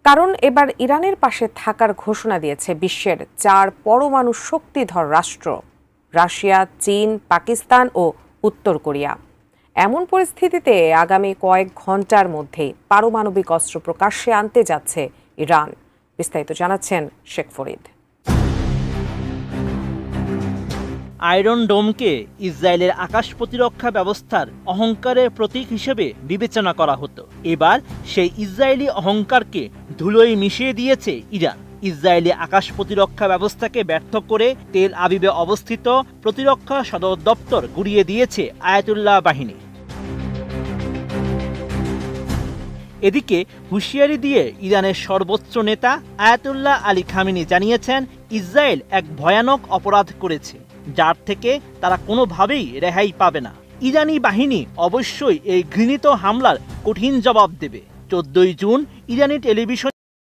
কারণ এবার ইরানের পাশে থাকার ঘোষণা দিয়েছে বিশ্বের 4 পরমাণু শক্তিধর রাষ্ট্র রাশিয়া, চীন, পাকিস্তান ও উত্তর কোরিয়া। এমন পরিস্থিতিতে আগামী কয়েক ঘন্টার মধ্যে পারমাণবিক অস্ত্র প্রকাশ্যে আনতে যাচ্ছে ইরান। বিস্তারিত জানাচ্ছেন শেখ ফরিদ। আয়রন ডোমকে ইসরায়েলের আকাশ প্রতিরক্ষা ব্যবস্থার অহংকারের প্রতীক হিসেবে বিবেচনা করা হতো। এবার সেই ইসরায়েলি অহংকারকে ধুলোয় মিশিয়ে দিয়েছে ইরান। ইসরায়েলি আকাশ প্রতিরক্ষা ব্যবস্থাকে ব্যর্থ করে তেল আবিবে অবস্থিত প্রতিরক্ষা সদর দপ্তর গুড়িয়ে দিয়েছে আয়াতুল্লাহ বাহিনী। এদিকে হুঁশিয়ারি দিয়ে ইরানের সর্বোচ্চ নেতা আয়াতুল্লাহ আলী খামেনি জানিয়েছেন, ইসরায়েল এক ভয়ানক অপরাধ করেছে, যার থেকে তারা কোনোভাবেই রেহাই পাবে না। ইরানি বাহিনী অবশ্যই এই ঘৃণিত হামলার কঠিন জবাব দেবে। 14 জুন ইরানি টেলিভিশন